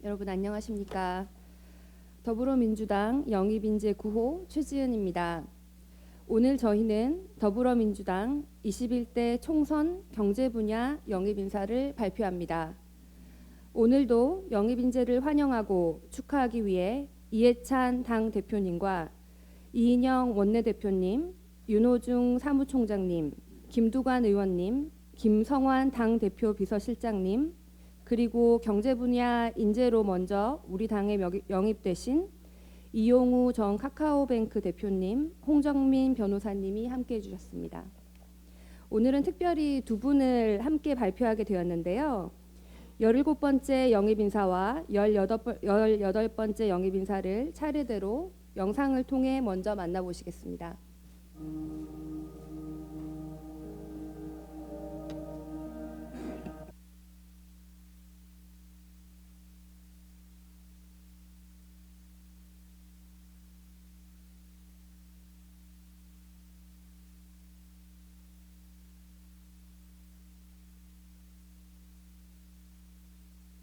여러분 안녕하십니까? 더불어민주당 영입인재 9호 최지은입니다. 오늘 저희는 더불어민주당 21대 총선 경제 분야 영입 인사를 발표합니다. 오늘도 영입 인재를 환영하고 축하하기 위해 이해찬 당 대표님과 이인영 원내대표님, 윤호중 사무총장님, 김두관 의원님, 김성환 당 대표 비서실장님, 그리고 경제 분야 인재로 먼저 우리 당에 영입되신 이용우 전 카카오뱅크 대표님, 홍정민 변호사님이 함께해 주셨습니다. 오늘은 특별히 두 분을 함께 발표하게 되었는데요. 17번째 영입인사와 18번째 영입인사를 차례대로 영상을 통해 먼저 만나보시겠습니다.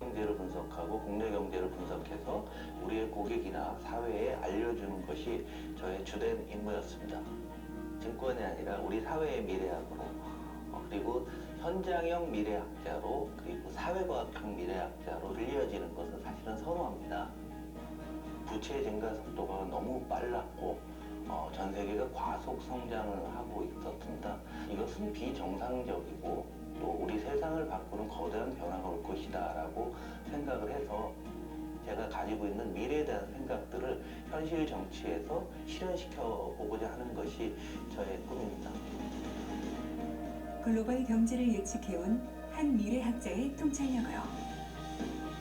경제를 분석하고 국내 경제를 분석해서 우리의 고객이나 사회에 알려주는 것이 저의 주된 임무였습니다. 증권이 아니라 우리 사회의 미래학으로 그리고 현장형 미래학자로 그리고 사회과학형 미래학자로 이어지는 것을 사실은 선호합니다. 부채 증가 속도가 너무 빨랐고 전 세계가 과속 성장을 하고 있었습니다. 이것은 비정상적이고 또 우리 세상을 바꾸는 거대한 변화가 올 것이다 라고 생각을 해서 제가 가지고 있는 미래에 대한 생각들을 현실 정치에서 실현시켜 보고자 하는 것이 저의 꿈입니다. 글로벌 경제를 예측해온 한 미래학자의 통찰력으로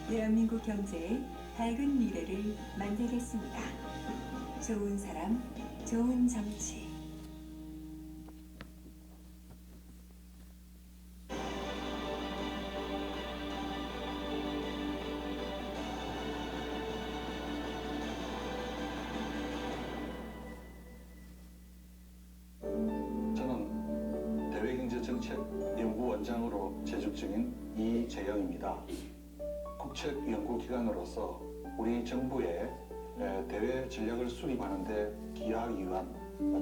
대한민국 경제의 밝은 미래를 만들겠습니다. 좋은 사람, 좋은 정치. 저는 대외경제정책연구원장으로 재직 중인 이재영입니다. 국책연구기관으로서 우리 정부의 대외 전략을 수립하는 데 기여하기 위한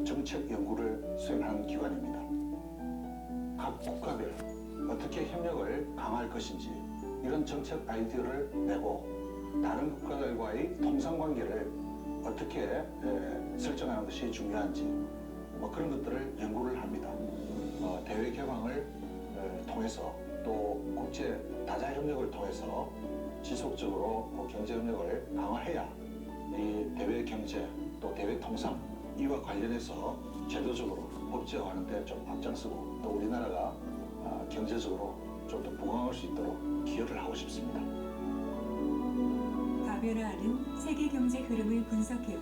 정책 연구를 수행하는 기관입니다. 각 국가별 어떻게 협력을 강화할 것인지 이런 정책 아이디어를 내고 다른 국가들과의 통상관계를 어떻게 설정하는 것이 중요한지 그런 것들을 연구를 합니다. 대외 개방을 통해서 또 국제 다자 협력을 통해서 지속적으로 경제 협력을 강화해야 이 대외 경제 또 대외 통상 이와 관련해서 제도적으로 법제화하는 데 좀 앞장서고 또 우리나라가 경제적으로 좀 더 부강할 수 있도록 기여를 하고 싶습니다. 가변화하는 세계 경제 흐름을 분석해온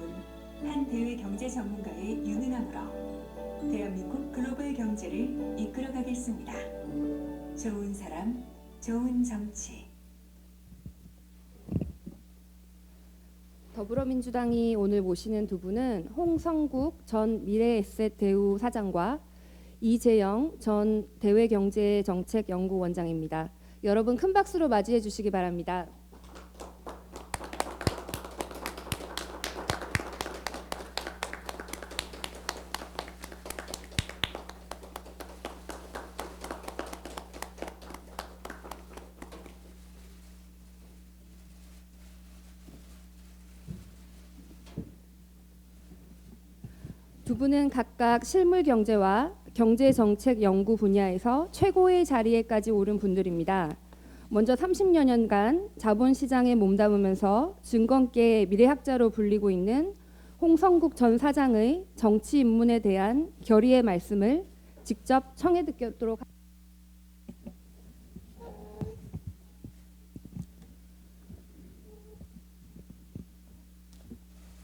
한 대외 경제 전문가의 유능함으로 대한민국 글로벌 경제를 이끌어가겠습니다. 좋은 사람, 좋은 정치. 더불어민주당이 오늘 모시는 두 분은 홍성국 전 미래에셋 대우 사장과 이재영 전 대외경제정책연구원장입니다. 여러분 큰 박수로 맞이해 주시기 바랍니다. 두 분은 각각 실물 경제와 경제 정책 연구 분야에서 최고의 자리에까지 오른 분들입니다. 먼저 30여 년간 자본시장에 몸담으면서 증권계의 미래학자로 불리고 있는 홍성국 전 사장의 정치 입문에 대한 결의의 말씀을 직접 청해 듣도록 하겠습니다.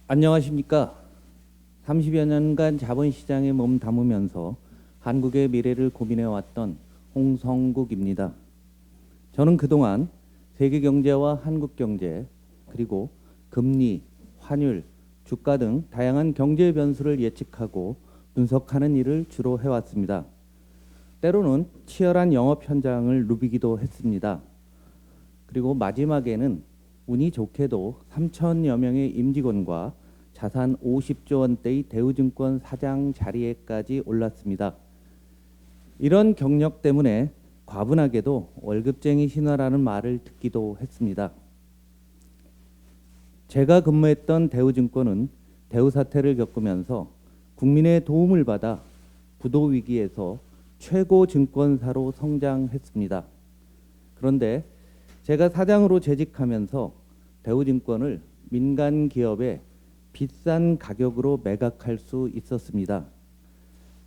안녕하십니까. 30여 년간 자본시장에 몸 담으면서 한국의 미래를 고민해왔던 홍성국입니다. 저는 그동안 세계 경제와 한국 경제, 그리고 금리, 환율, 주가 등 다양한 경제 변수를 예측하고 분석하는 일을 주로 해왔습니다. 때로는 치열한 영업 현장을 누비기도 했습니다. 그리고 마지막에는 운이 좋게도 3천여 명의 임직원과 자산 50조 원대의 대우증권 사장 자리에까지 올랐습니다. 이런 경력 때문에 과분하게도 월급쟁이 신화라는 말을 듣기도 했습니다. 제가 근무했던 대우증권은 대우 사태를 겪으면서 국민의 도움을 받아 부도 위기에서 최고 증권사로 성장했습니다. 그런데 제가 사장으로 재직하면서 대우증권을 민간 기업에 비싼 가격으로 매각할 수 있었습니다.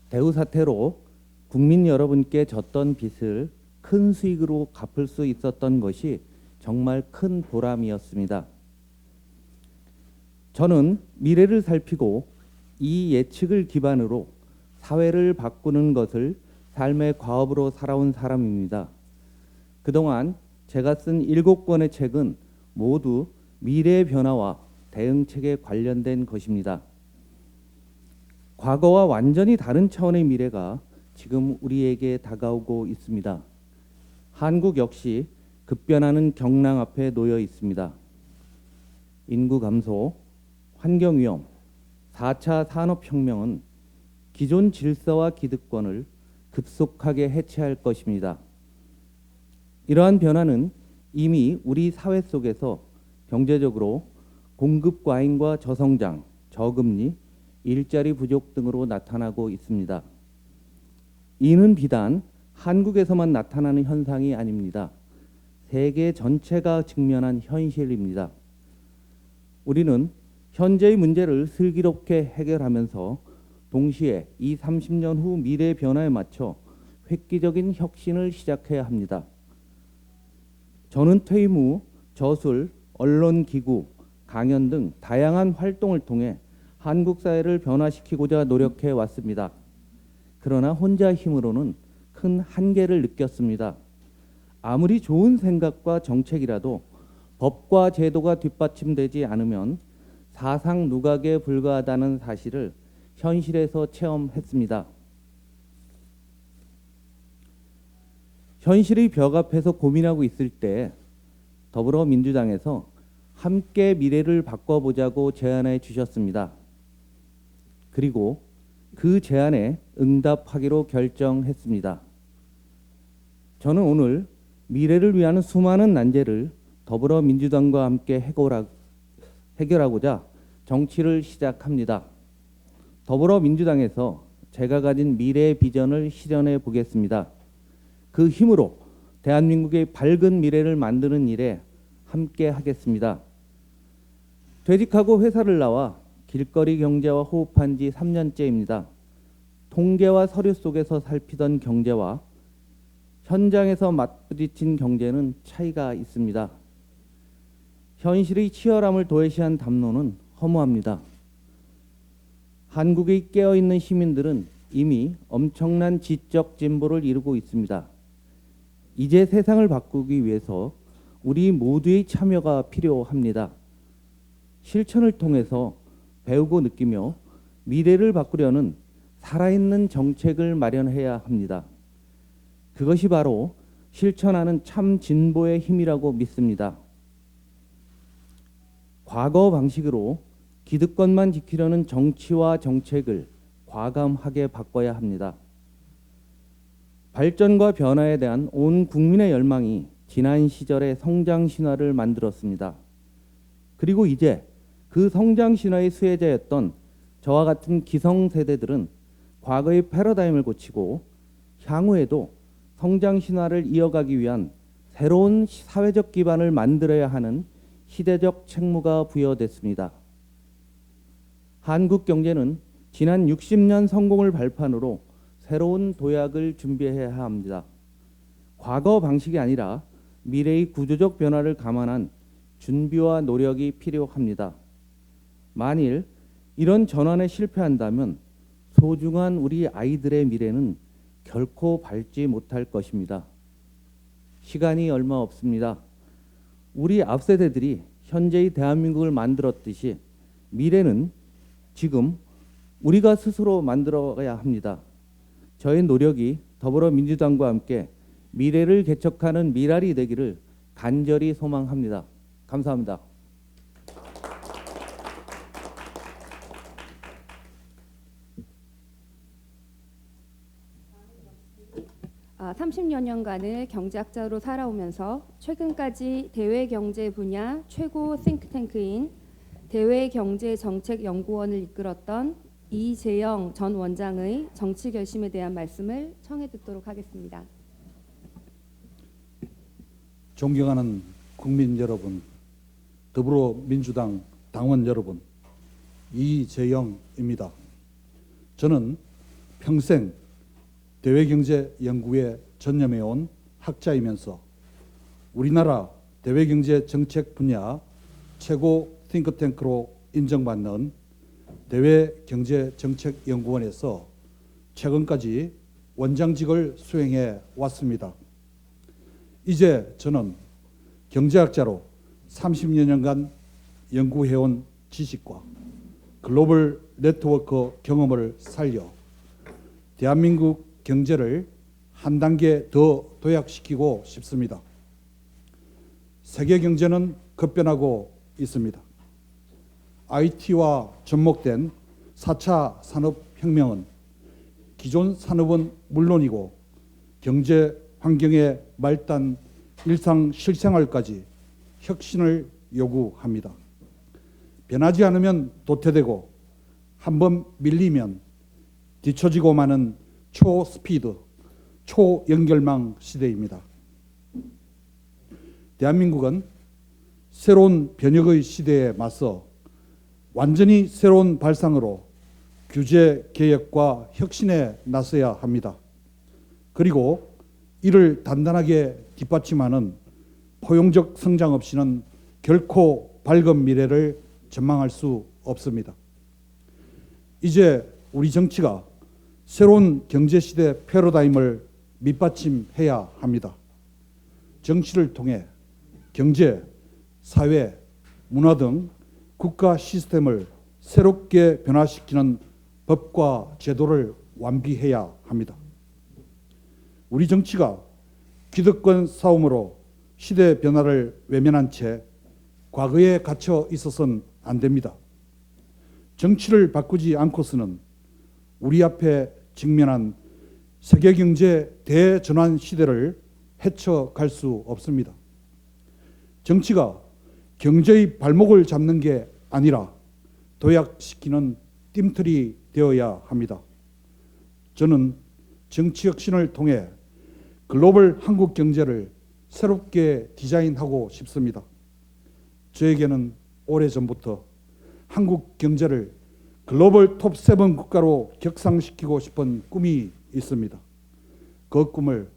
대우 사태로 국민 여러분께 졌던 빚을 큰 수익으로 갚을 수 있었던 것이 정말 큰 보람이었습니다. 저는 미래를 살피고 이 예측을 기반으로 사회를 바꾸는 것을 삶의 과업으로 살아온 사람입니다. 그동안 제가 쓴 7권의 책은 모두 미래의 변화와 대응책에 관련된 것입니다. 과거와 완전히 다른 차원의 미래가 지금 우리에게 다가오고 있습니다. 한국 역시 급변하는 경랑 앞에 놓여 있습니다. 인구 감소, 환경위험, 4차 산업혁명은 기존 질서와 기득권을 급속하게 해체할 것입니다. 이러한 변화는 이미 우리 사회 속에서 경제적으로 공급 과잉과 저성장, 저금리, 일자리 부족 등으로 나타나고 있습니다. 이는 비단 한국에서만 나타나는 현상이 아닙니다. 세계 전체가 직면한 현실입니다. 우리는 현재의 문제를 슬기롭게 해결하면서 동시에 30년 후 미래의 변화에 맞춰 획기적인 혁신을 시작해야 합니다. 저는 퇴임 후 저술, 언론기구, 강연 등 다양한 활동을 통해 한국 사회를 변화시키고자 노력해 왔습니다. 그러나 혼자 힘으로는 큰 한계를 느꼈습니다. 아무리 좋은 생각과 정책이라도 법과 제도가 뒷받침되지 않으면 사상 누각에 불과하다는 사실을 현실에서 체험했습니다. 현실의 벽 앞에서 고민하고 있을 때 더불어민주당에서 함께 미래를 바꿔보자고 제안해 주셨습니다. 그리고 그 제안에 응답하기로 결정했습니다. 저는 오늘 미래를 위한 수많은 난제를 더불어민주당과 함께 해결하고자 정치를 시작합니다. 더불어민주당에서 제가 가진 미래의 비전을 실현해 보겠습니다. 그 힘으로 대한민국의 밝은 미래를 만드는 일에 함께 하겠습니다. 퇴직하고 회사를 나와 길거리 경제와 호흡한 지 3년째입니다. 통계와 서류 속에서 살피던 경제와 현장에서 맞부딪힌 경제는 차이가 있습니다. 현실의 치열함을 도외시한 담론은 허무합니다. 한국의 깨어있는 시민들은 이미 엄청난 지적 진보를 이루고 있습니다. 이제 세상을 바꾸기 위해서 우리 모두의 참여가 필요합니다. 실천을 통해서 배우고 느끼며 미래를 바꾸려는 살아있는 정책을 마련해야 합니다. 그것이 바로 실천하는 참 진보의 힘이라고 믿습니다. 과거 방식으로 기득권만 지키려는 정치와 정책을 과감하게 바꿔야 합니다. 발전과 변화에 대한 온 국민의 열망이 지난 시절의 성장 신화를 만들었습니다. 그리고 이제 그 성장 신화의 수혜자였던 저와 같은 기성세대들은 과거의 패러다임을 고치고 향후에도 성장 신화를 이어가기 위한 새로운 사회적 기반을 만들어야 하는 시대적 책무가 부여됐습니다. 한국 경제는 지난 60년 성공을 발판으로 새로운 도약을 준비해야 합니다. 과거 방식이 아니라 미래의 구조적 변화를 감안한 준비와 노력이 필요합니다. 만일 이런 전환에 실패한다면 소중한 우리 아이들의 미래는 결코 밝지 못할 것입니다. 시간이 얼마 없습니다. 우리 앞세대들이 현재의 대한민국을 만들었듯이 미래는 지금 우리가 스스로 만들어야 합니다. 저의 노력이 더불어민주당과 함께 미래를 개척하는 미랄이 되기를 간절히 소망합니다. 감사합니다. 30여 년간을 경제학자로 살아오면서 최근까지 대외경제 분야 최고 싱크탱크인 대외경제정책연구원을 이끌었던 이재영 전 원장의 정치 결심에 대한 말씀을 청해 듣도록 하겠습니다. 존경하는 국민 여러분, 더불어민주당 당원 여러분, 이재영입니다. 저는 평생 대외경제 연구에 전념해온 학자이면서 우리나라 대외경제 정책 분야 최고 싱크탱크로 인정받는 대외경제정책연구원에서 최근까지 원장직을 수행해 왔습니다. 이제 저는 경제학자로 30여 년간 연구해온 지식과 글로벌 네트워크 경험을 살려 대한민국 경제를 한 단계 더 도약시키고 싶습니다. 세계 경제는 급변하고 있습니다. IT와 접목된 4차 산업혁명은 기존 산업은 물론이고 경제 환경의 말단 일상 실생활까지 혁신을 요구합니다. 변하지 않으면 도태되고 한번 밀리면 뒤처지고 마는 초스피드, 초연결망 시대입니다. 대한민국은 새로운 변혁의 시대에 맞서 완전히 새로운 발상으로 규제 개혁과 혁신에 나서야 합니다. 그리고 이를 단단하게 뒷받침하는 포용적 성장 없이는 결코 밝은 미래를 전망할 수 없습니다. 이제 우리 정치가 새로운 경제시대 패러다임을 밑받침해야 합니다. 정치를 통해 경제, 사회, 문화 등 국가 시스템을 새롭게 변화시키는 법과 제도를 완비해야 합니다. 우리 정치가 기득권 싸움으로 시대 변화를 외면한 채 과거에 갇혀 있어서는 안 됩니다. 정치를 바꾸지 않고서는 우리 앞에 직면한 세계경제 대전환 시대를 헤쳐갈 수 없습니다. 정치가 경제의 발목을 잡는 게 아니라 도약시키는 뜀틀이 되어야 합니다. 저는 정치혁신을 통해 글로벌 한국 경제를 새롭게 디자인하고 싶습니다. 저에게는 오래전부터 한국 경제를 글로벌 톱7 국가로 격상시키고 싶은 꿈이 있습니다. 그 꿈을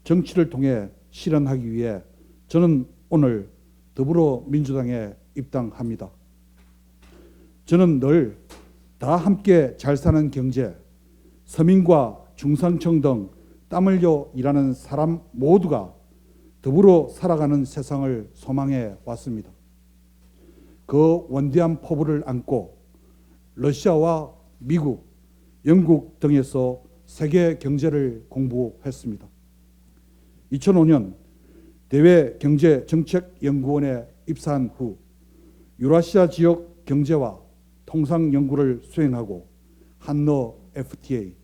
정치를 통해 실현하기 위해 저는 오늘 더불어민주당에 입당합니다. 저는 늘 다 함께 잘 사는 경제, 서민과 중산층 등 땀 흘려 일하는 사람 모두가 더불어 살아가는 세상을 소망해 왔습니다. 그 원대한 포부를 안고 러시아와 미국, 영국 등에서 세계 경제를 공부했습니다. 2005년 대외경제정책연구원에 입사한 후 유라시아 지역 경제와 통상 연구를 수행하고 한러 FTA,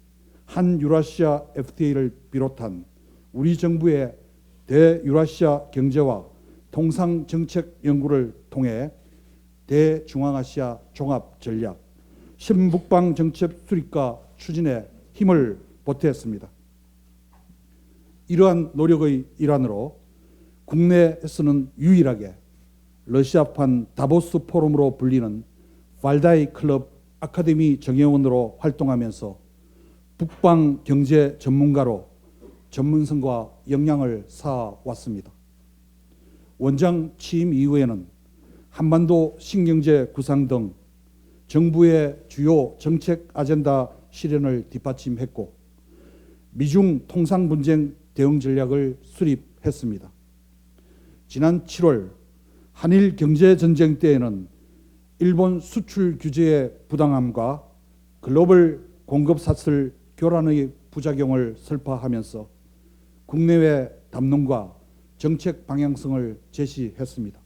한유라시아 FTA를 비롯한 우리 정부의 대유라시아 경제와 통상 정책 연구를 통해 대중앙아시아 종합 전략, 신북방 정책 수립과 추진에 힘을 보탰습니다. 이러한 노력의 일환으로 국내에서는 유일하게 러시아판 다보스 포럼으로 불리는 발다이 클럽 아카데미 정회원으로 활동하면서 북방 경제 전문가로 전문성과 역량을 쌓아왔습니다. 원장 취임 이후에는 한반도 신경제 구상 등 정부의 주요 정책 아젠다 실현을 뒷받침했고 미중 통상 분쟁 대응 전략을 수립했습니다. 지난 7월 한일 경제 전쟁 때에는 일본 수출 규제의 부당함과 글로벌 공급 사슬 교란의 부작용을 설파하면서 국내외 담론과 정책 방향성을 제시했습니다.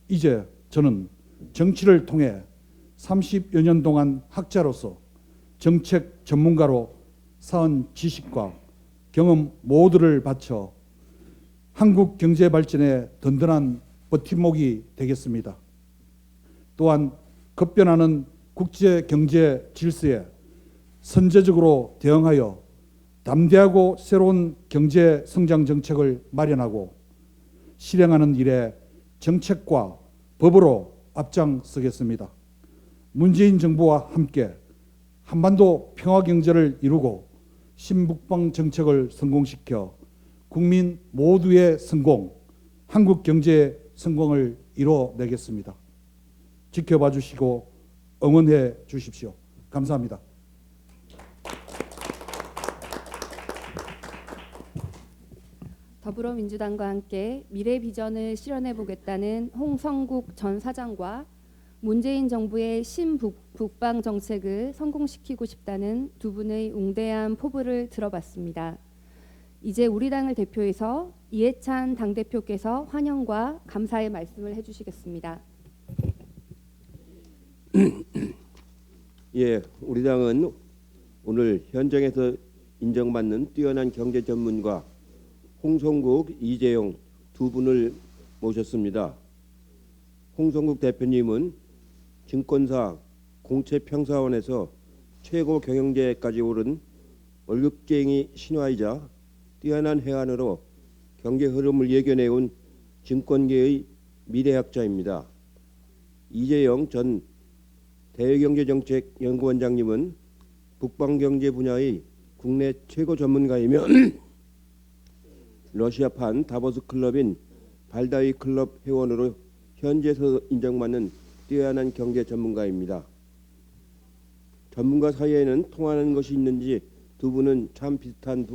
이제 저는 정치를 통해 30여 년 동안 학자로서 정책 전문가로 쌓은 지식과 경험 모두를 바쳐 한국 경제 발전의 든든한 버팀목이 되겠습니다. 또한 급변하는 국제 경제 질서에 선제적으로 대응하여 담대하고 새로운 경제 성장 정책을 마련하고 실행하는 일에 정책과 법으로 앞장서겠습니다. 문재인 정부와 함께 한반도 평화 경제를 이루고 신북방 정책을 성공시켜 국민 모두의 성공, 한국 경제의 성공을 이뤄내겠습니다. 지켜봐 주시고 응원해 주십시오. 감사합니다. 더불어민주당과 함께 미래 비전을 실현해 보겠다는 홍성국 전 사장과 문재인 정부의 신북방 정책을 성공시키고 싶다는 두 분의 웅대한 포부를 들어봤습니다. 이제 우리 당을 대표해서 이해찬 당대표께서 환영과 감사의 말씀을 해주시겠습니다. 예, 우리 당은 오늘 현장에서 인정받는 뛰어난 경제 전문가 홍성국, 이재용 두 분을 모셨습니다. 홍성국 대표님은 증권사 공채평사원에서 최고 경영자까지 오른 월급쟁이 신화이자 뛰어난 해안으로 경제 흐름을 예견해온 증권계의 미래학자입니다. 이재용 전 대외경제정책연구원장님은 북방경제 분야의 국내 최고 전문가이며 러시아판 다보스 클럽인 발다이 클럽 회원으로 현지에서 인정받는 뛰어난 경제 전문가입니다. 전문가 사이에는 통하는 것이 있는지 두 분은 참 비슷한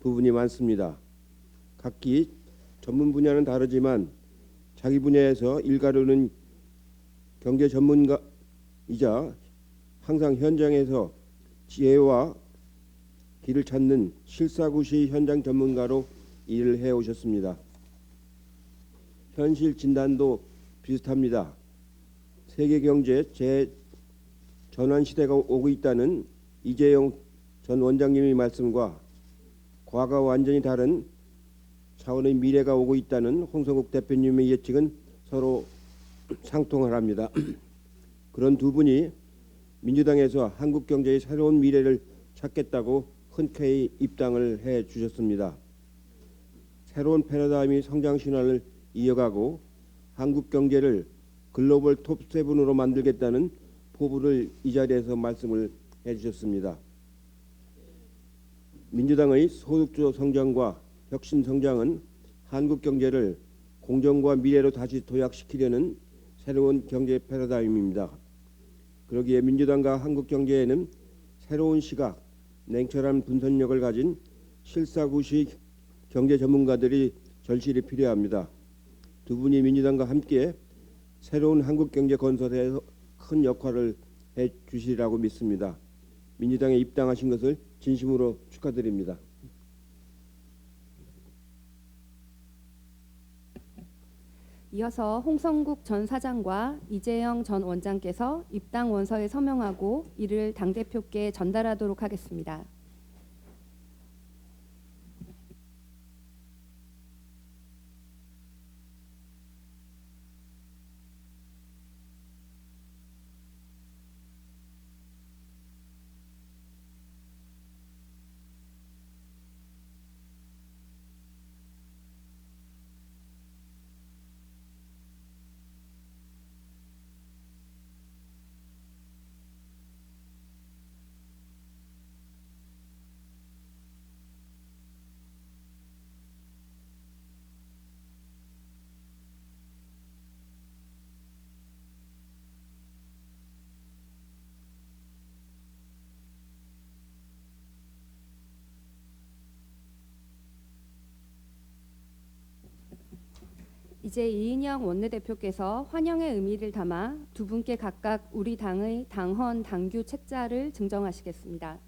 부분이 많습니다. 각기 전문 분야는 다르지만 자기 분야에서 일가르는 경제 전문가이자 항상 현장에서 지혜와 길을 찾는 실사구시 현장 전문가로 일을 해오셨습니다. 현실 진단도 비슷합니다. 세계 경제 재전환 시대가 오고 있다는 이재용 전 원장님의 말씀과 과거와 완전히 다른 차원의 미래가 오고 있다는 홍성국 대표님의 예측은 서로 상통합니다. 그런 두 분이 민주당에서 한국 경제의 새로운 미래를 찾겠다고 흔쾌히 입당을 해 주셨습니다. 새로운 패러다임이 성장 신화를 이어가고 한국 경제를 글로벌 톱7으로 만들겠다는 포부를 이 자리에서 말씀을 해 주셨습니다. 민주당의 소득주도 성장과 혁신 성장은 한국 경제를 공정과 미래로 다시 도약시키려는 새로운 경제 패러다임입니다. 그러기에 민주당과 한국 경제에는 새로운 시각, 냉철한 분석력을 가진 실사구시 경제 전문가들이 절실히 필요합니다. 두 분이 민주당과 함께 새로운 한국 경제 건설에 큰 역할을 해 주시리라고 믿습니다. 민주당에 입당하신 것을 진심으로 축하드립니다. 이어서 홍성국 전 사장과 이재용 전 원장께서 입당 원서에 서명하고 이를 당대표께 전달하도록 하겠습니다. 이제 이인영 원내대표께서 환영의 의미를 담아 두 분께 각각 우리 당의 당헌 당규 책자를 증정하시겠습니다.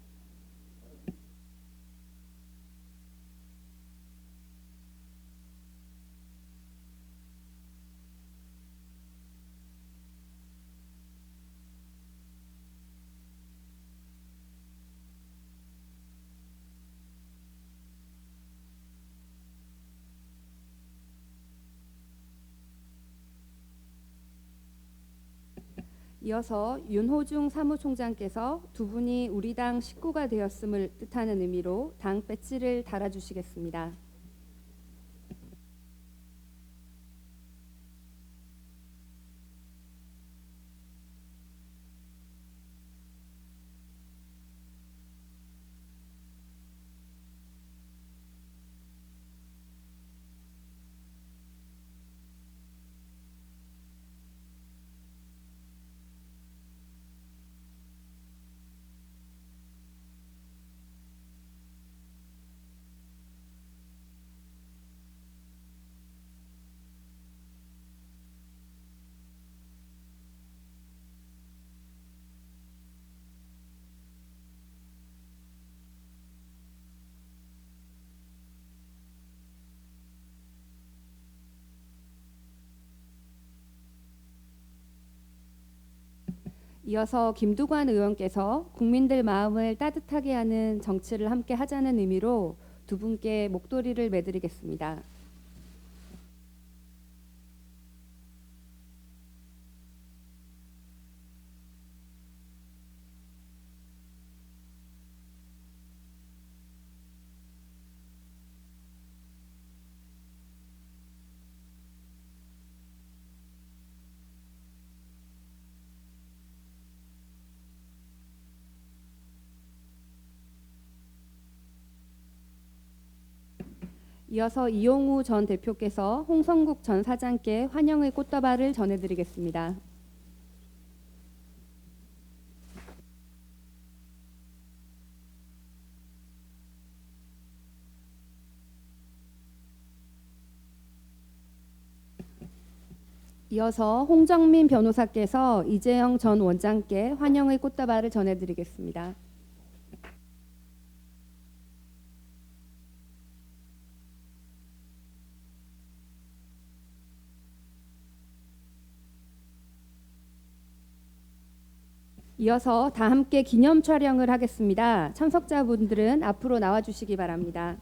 이어서 윤호중 사무총장께서 두 분이 우리 당 식구가 되었음을 뜻하는 의미로 당 배지를 달아주시겠습니다. 이어서 김두관 의원께서 국민들 마음을 따뜻하게 하는 정치를 함께 하자는 의미로 두 분께 목도리를 매드리겠습니다. 이어서 이용우 전 대표께서 홍성국 전 사장께 환영의 꽃다발을 전해드리겠습니다. 이어서 홍정민 변호사께서 이재영 전 원장께 환영의 꽃다발을 전해드리겠습니다. 이어서 다 함께 기념 촬영을 하겠습니다. 참석자분들은 앞으로 나와주시기 바랍니다.